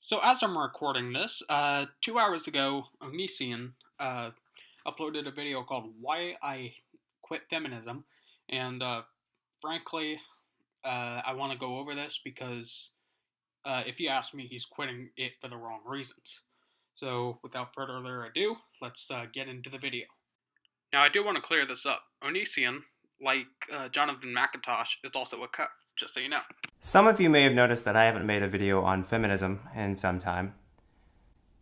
So as I'm recording this, 2 hours ago, Onision uploaded a video called "Why I Quit Feminism," and frankly, I want to go over this because if you ask me, he's quitting it for the wrong reasons. So without further ado, let's get into the video. Now, I do want to clear this up. Onision, like Jonathan McIntosh, is also a cuck, just so you know. Some of you may have noticed that I haven't made a video on feminism in some time.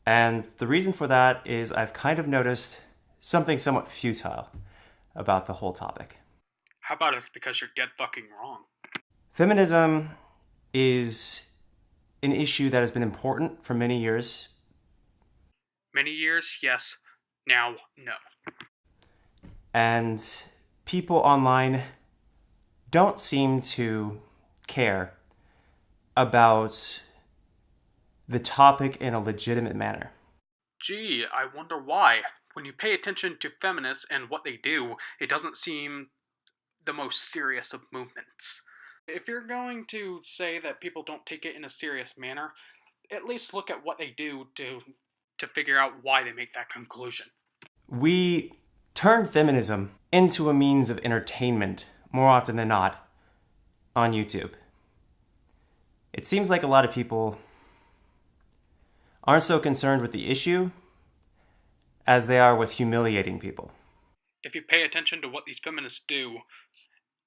And the reason for that is I've kind of noticed something somewhat futile about the whole topic. How about it's because you're dead fucking wrong? Feminism is an issue that has been important for many years. Many years, yes. Now, no. And people online don't seem to care about the topic in a legitimate manner. Gee, I wonder why. When you pay attention to feminists and what they do, it doesn't seem the most serious of movements. If you're going to say that people don't take it in a serious manner, at least look at what they do to figure out why they make that conclusion. We turn feminism into a means of entertainment more often than not on YouTube. It seems like a lot of people aren't so concerned with the issue as they are with humiliating people. If you pay attention to what these feminists do,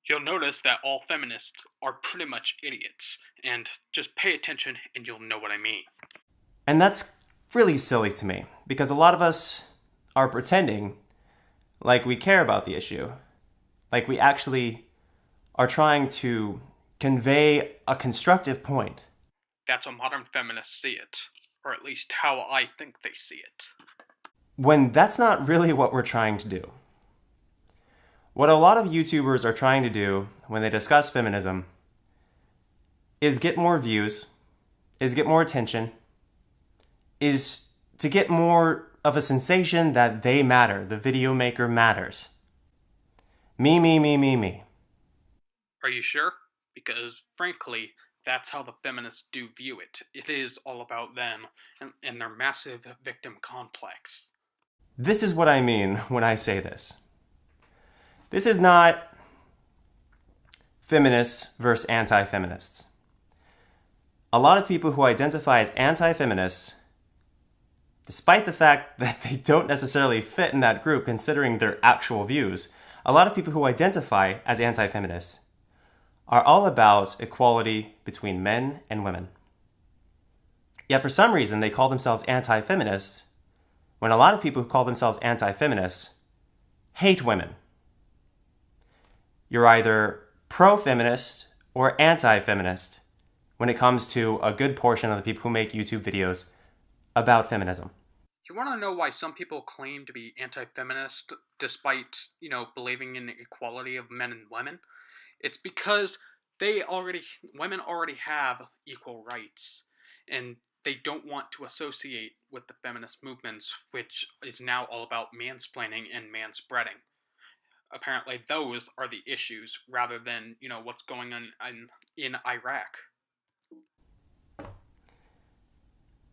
you'll notice that all feminists are pretty much idiots. And just pay attention and you'll know what I mean. And that's really silly to me, because a lot of us are pretending like we care about the issue, like we actually are trying to convey a constructive point. That's how modern feminists see it, or at least how I think they see it. When that's not really what we're trying to do. What a lot of YouTubers are trying to do when they discuss feminism is get more views, is get more attention, is to get more of a sensation that they matter, the video maker matters. Me, me, me, me, me. Are you sure? Because, frankly, that's how the feminists do view it. It is all about them and their massive victim complex. This is what I mean when I say this. This is not feminists versus anti-feminists. A lot of people who identify as anti-feminists, despite the fact that they don't necessarily fit in that group considering their actual views, a lot of people who identify as anti-feminists are all about equality between men and women. Yet for some reason they call themselves anti-feminists when a lot of people who call themselves anti-feminists hate women. You're either pro-feminist or anti-feminist when it comes to a good portion of the people who make YouTube videos about feminism. You want to know why some people claim to be anti-feminist despite, believing in the equality of men and women? It's because women already have equal rights, and they don't want to associate with the feminist movements, which is now all about mansplaining and manspreading. Apparently, those are the issues rather than, what's going on in Iraq.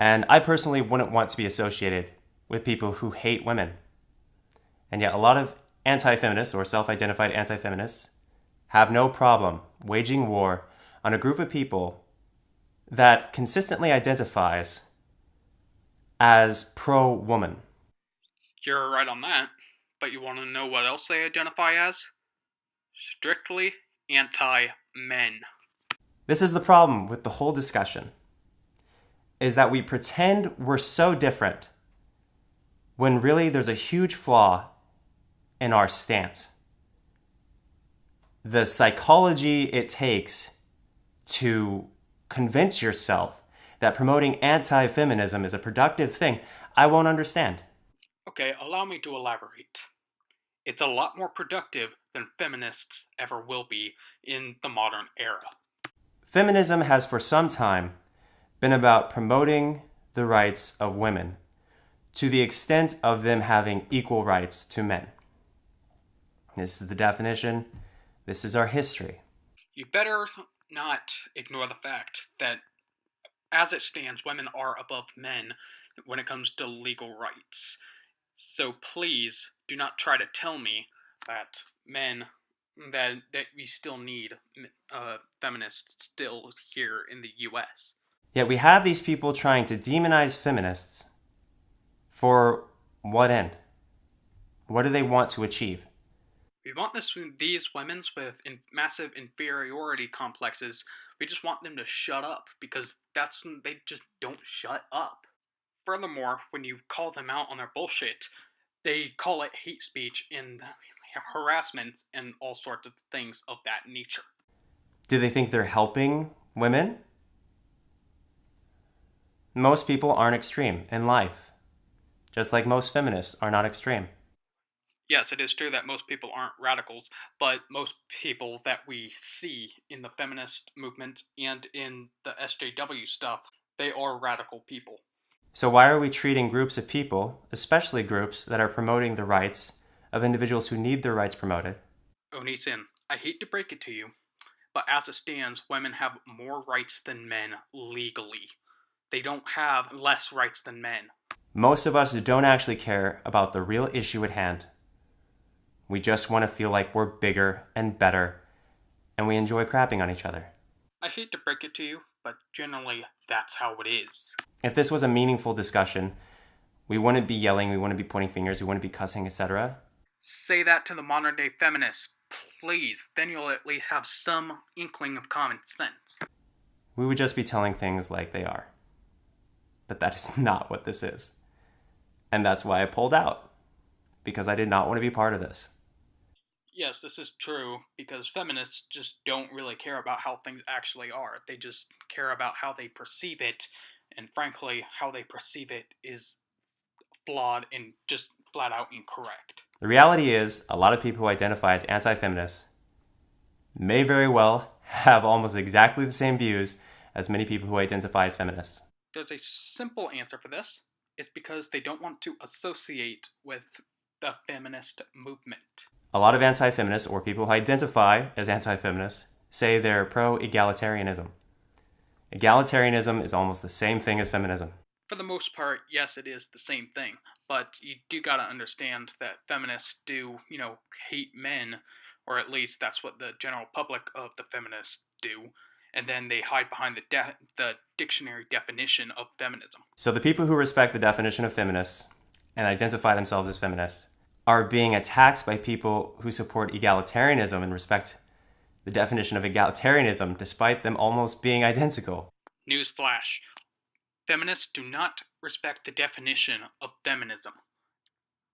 And I personally wouldn't want to be associated with people who hate women. And yet a lot of anti-feminists or self-identified anti-feminists have no problem waging war on a group of people that consistently identifies as pro-woman. You're right on that, but you want to know what else they identify as? Strictly anti-men. This is the problem with the whole discussion, is that we pretend we're so different when really there's a huge flaw in our stance. The psychology it takes to convince yourself that promoting anti-feminism is a productive thing, I won't understand. Okay, allow me to elaborate. It's a lot more productive than feminists ever will be in the modern era. Feminism has for some time been about promoting the rights of women to the extent of them having equal rights to men. This is the definition. This is our history. You better not ignore the fact that As it stands, women are above men when it comes to legal rights. So please do not try to tell me that men that we still need feminists still here in the U.S. Yet we have these people trying to demonize feminists for what end? What do they want to achieve? We want these women with massive inferiority complexes. We just want them to shut up because they just don't shut up. Furthermore, when you call them out on their bullshit, they call it hate speech and harassment and all sorts of things of that nature. Do they think they're helping women? Most people aren't extreme in life, just like most feminists are not extreme. Yes, it is true that most people aren't radicals, but most people that we see in the feminist movement and in the SJW stuff, they are radical people. So why are we treating groups of people, especially groups that are promoting the rights of individuals who need their rights promoted? Onision, I hate to break it to you, but as it stands, women have more rights than men legally. They don't have less rights than men. Most of us don't actually care about the real issue at hand. We just want to feel like we're bigger and better, and we enjoy crapping on each other. I hate to break it to you, but generally, that's how it is. If this was a meaningful discussion, we wouldn't be yelling, we wouldn't be pointing fingers, we wouldn't be cussing, etc. Say that to the modern day feminists, please. Then you'll at least have some inkling of common sense. We would just be telling things like they are. But that is not what this is. And that's why I pulled out, because I did not want to be part of this. Yes, this is true, because feminists just don't really care about how things actually are. They just care about how they perceive it, and frankly, how they perceive it is flawed and just flat out incorrect. The reality is, a lot of people who identify as anti-feminists may very well have almost exactly the same views as many people who identify as feminists. There's a simple answer for this. It's because they don't want to associate with the feminist movement. A lot of anti-feminists, or people who identify as anti-feminists, say they're pro-egalitarianism. Egalitarianism is almost the same thing as feminism. For the most part, yes, it is the same thing. But you do gotta understand that feminists do, hate men, or at least that's what the general public of the feminists do. And then they hide behind the dictionary definition of feminism. So the people who respect the definition of feminists and identify themselves as feminists are being attacked by people who support egalitarianism and respect the definition of egalitarianism despite them almost being identical. Newsflash. Feminists do not respect the definition of feminism.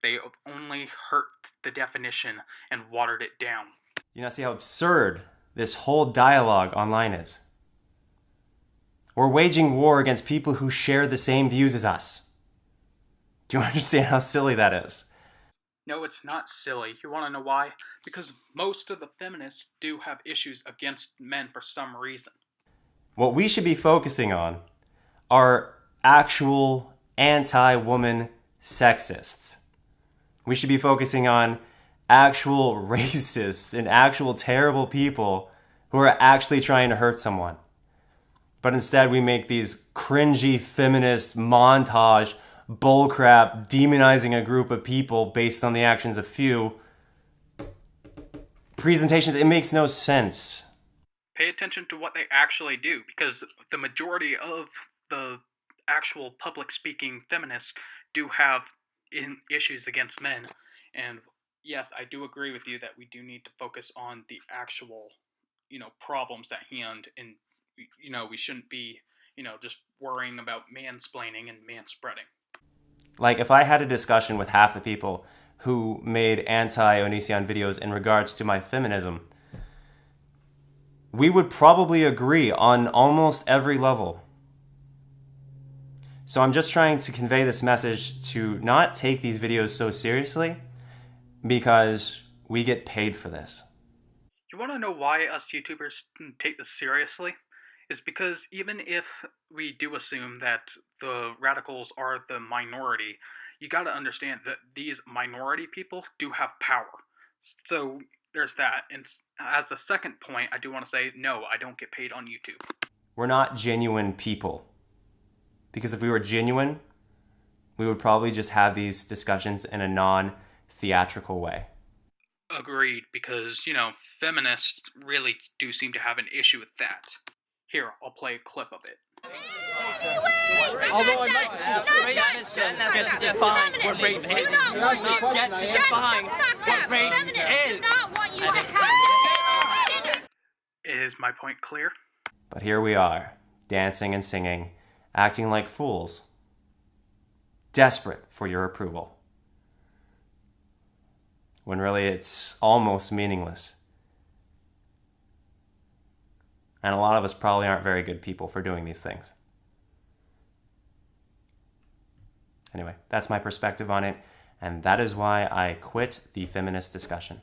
They have only hurt the definition and watered it down. You now see how absurd this whole dialogue online is. We're waging war against people who share the same views as us. Do you understand how silly that is? No, it's not silly. You want to know why? Because most of the feminists do have issues against men for some reason. What we should be focusing on are actual anti-woman sexists. We should be focusing on actual racists and actual terrible people who are actually trying to hurt someone. But instead we make these cringy feminist montage bullcrap demonizing a group of people based on the actions of few presentations. It makes no sense. Pay attention to what they actually do, because the majority of the actual public speaking feminists do have issues against men. And yes, I do agree with you that we do need to focus on the actual, problems at hand. And, we shouldn't be, just worrying about mansplaining and manspreading. Like, if I had a discussion with half the people who made anti-Onision videos in regards to my feminism, we would probably agree on almost every level. So I'm just trying to convey this message to not take these videos so seriously, because we get paid for this. You want to know why us YouTubers take this seriously? It's because even if we do assume that the radicals are the minority, you gotta understand that these minority people do have power. So there's that. And as a second point, I do want to say, no, I don't get paid on YouTube. We're not genuine people. Because if we were genuine, we would probably just have these discussions in a non-theatrical way. Agreed, because, feminists really do seem to have an issue with that. Here, I'll play a clip of it. Although I'd like to see rape get to define what rape is. Get to define what rape is. Is my point clear? But here we are, dancing and singing, acting like fools, desperate for your approval. When really it's almost meaningless. And a lot of us probably aren't very good people for doing these things. Anyway, that's my perspective on it, and that is why I quit the feminist discussion.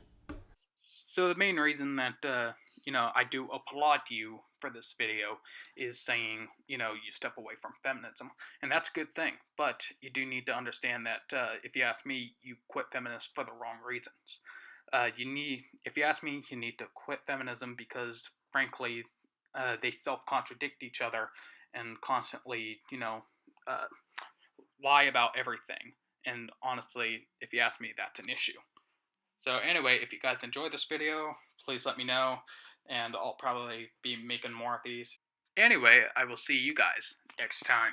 So the main reason that, I do applaud you for this video is saying, you step away from feminism. And that's a good thing. But you do need to understand that, if you ask me, you quit feminism for the wrong reasons. If you ask me, you need to quit feminism because, frankly, they self-contradict each other and constantly, lie about everything. And honestly, if you ask me, that's an issue. So anyway, if you guys enjoy this video, please let me know, and I'll probably be making more of these. Anyway, I will see you guys next time.